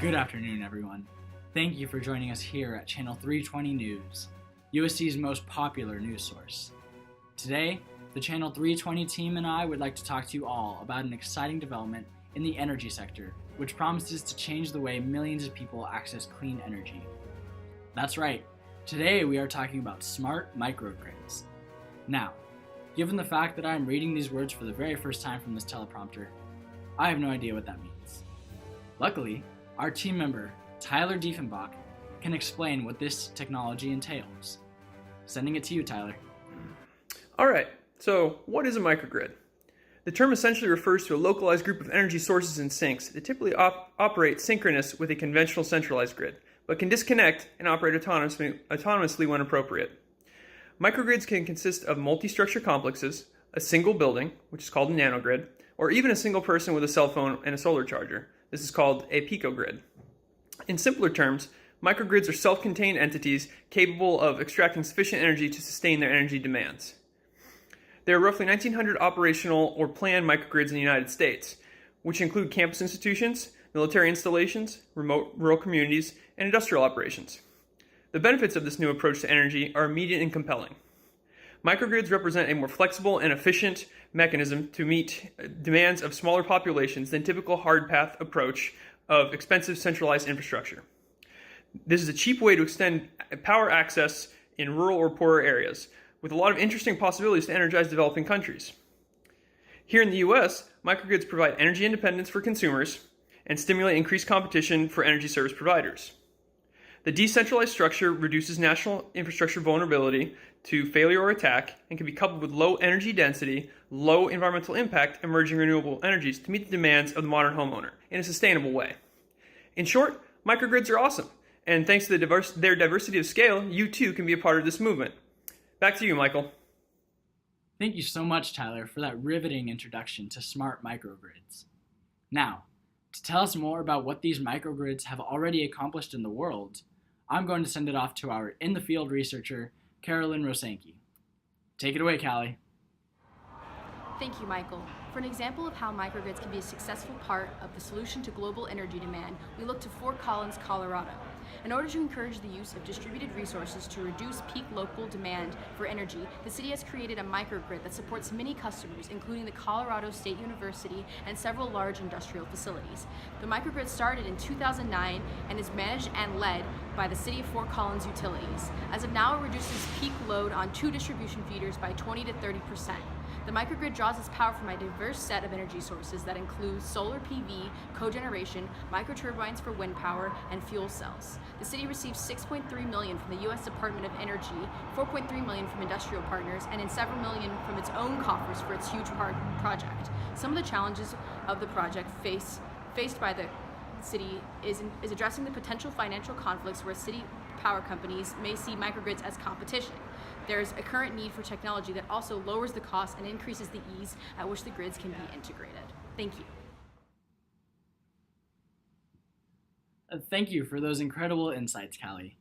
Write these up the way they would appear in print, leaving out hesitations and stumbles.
Good afternoon, everyone. Thank you for joining us here at Channel 320 News, USC's most popular news source. Today, the Channel 320 team and I would like to talk to you all about an exciting development in the energy sector, which promises to change the way millions of people access clean energy. That's right, today we are talking about smart microgrids. Now, given the fact that I am reading these words for the very first time from this teleprompter, I have no idea what that means. Luckily, our team member, Tyler Diefenbach, can explain what this technology entails. Sending it to you, Tyler. All right, so what is a microgrid? The term essentially refers to a localized group of energy sources and sinks that typically operate synchronous with a conventional centralized grid, but can disconnect and operate autonomously when appropriate. Microgrids can consist of multi-structure complexes, a single building, which is called a nanogrid, or even a single person with a cell phone and a solar charger. This is called a picogrid. In simpler terms, microgrids are self-contained entities capable of extracting sufficient energy to sustain their energy demands. There are roughly 1,900 operational or planned microgrids in the United States, which include campus institutions, military installations, remote rural communities, and industrial operations. The benefits of this new approach to energy are immediate and compelling. Microgrids represent a more flexible and efficient mechanism to meet demands of smaller populations than typical hard path approach of expensive centralized infrastructure. This is a cheap way to extend power access in rural or poorer areas, with a lot of interesting possibilities to energize developing countries. Here in the US, microgrids provide energy independence for consumers and stimulate increased competition for energy service providers. The decentralized structure reduces national infrastructure vulnerability to failure or attack and can be coupled with low energy density, low environmental impact emerging renewable energies to meet the demands of the modern homeowner in a sustainable way. In short, microgrids are awesome, and thanks to their diversity of scale, you too can be a part of this movement. Back to you, Michael. Thank you so much, Tyler, for that riveting introduction to smart microgrids. Now, to tell us more about what these microgrids have already accomplished in the world, I'm going to send it off to our in-the-field researcher, Carolyn Rosanky. Take it away, Callie. Thank you, Michael. For an example of how microgrids can be a successful part of the solution to global energy demand, we look to Fort Collins, Colorado. In order to encourage the use of distributed resources to reduce peak local demand for energy, the city has created a microgrid that supports many customers, including the Colorado State University and several large industrial facilities. The microgrid started in 2009 and is managed and led by the City of Fort Collins Utilities. As of now, it reduces peak load on 2 distribution feeders by 20 to 30%. The microgrid draws its power from a diverse set of energy sources that include solar PV, cogeneration, microturbines for wind power, and fuel cells. The city receives $6.3 million from the U.S. Department of Energy, $4.3 million from industrial partners, and several million from its own coffers for its huge project. Some of the challenges of the project faced by the city is addressing the potential financial conflicts where city power companies may see microgrids as competition. There's a current need for technology that also lowers the cost and increases the ease at which the grids can be integrated. Thank you. Thank you for those incredible insights, Callie.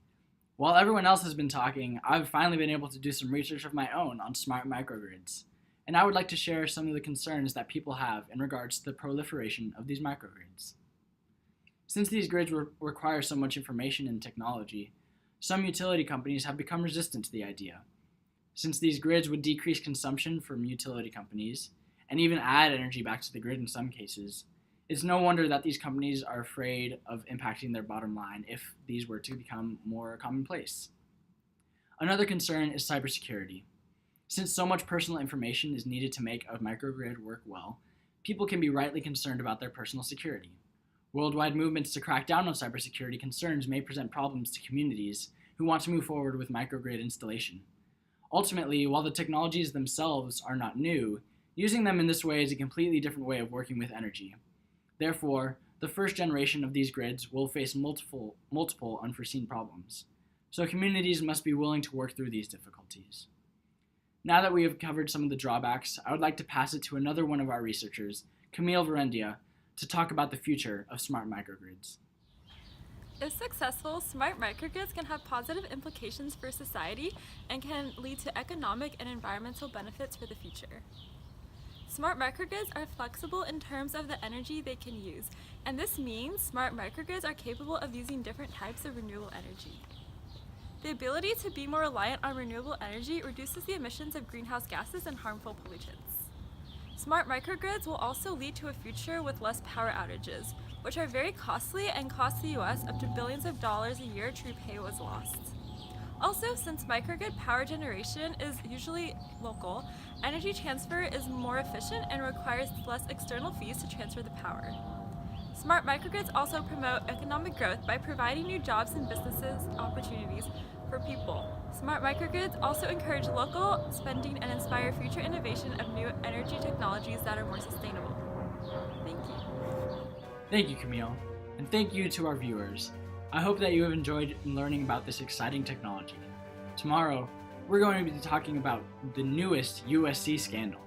While everyone else has been talking, I've finally been able to do some research of my own on smart microgrids, and I would like to share some of the concerns that people have in regards to the proliferation of these microgrids. Since these grids require so much information and technology, some utility companies have become resistant to the idea. Since these grids would decrease consumption from utility companies, and even add energy back to the grid in some cases, it's no wonder that these companies are afraid of impacting their bottom line if these were to become more commonplace. Another concern is cybersecurity. Since so much personal information is needed to make a microgrid work well, people can be rightly concerned about their personal security. Worldwide movements to crack down on cybersecurity concerns may present problems to communities who want to move forward with microgrid installation. Ultimately, while the technologies themselves are not new, using them in this way is a completely different way of working with energy. Therefore, the first generation of these grids will face multiple unforeseen problems. So communities must be willing to work through these difficulties. Now that we have covered some of the drawbacks, I would like to pass it to another one of our researchers, Camille Verendia, to talk about the future of smart microgrids. If successful, smart microgrids can have positive implications for society and can lead to economic and environmental benefits for the future. Smart microgrids are flexible in terms of the energy they can use, and this means smart microgrids are capable of using different types of renewable energy. The ability to be more reliant on renewable energy reduces the emissions of greenhouse gases and harmful pollutants. Smart microgrids will also lead to a future with less power outages, which are very costly and cost the US up to billions of dollars a year to repay what was lost. Also, since microgrid power generation is usually local, energy transfer is more efficient and requires less external fees to transfer the power. Smart microgrids also promote economic growth by providing new jobs and businesses opportunities for people. Smart microgrids also encourage local spending and inspire future innovation of new energy technologies that are more sustainable. Thank you. Thank you, Camille, and thank you to our viewers. I hope that you have enjoyed learning about this exciting technology. Tomorrow, we're going to be talking about the newest USC scandal.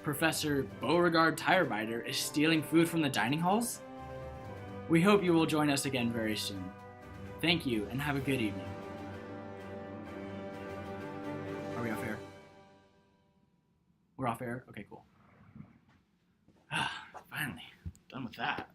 Professor Beauregard Tirebiter is stealing food from the dining halls? We hope you will join us again very soon. Thank you, and have a good evening. Are we off air? We're off air? Okay, cool. Finally, done with that.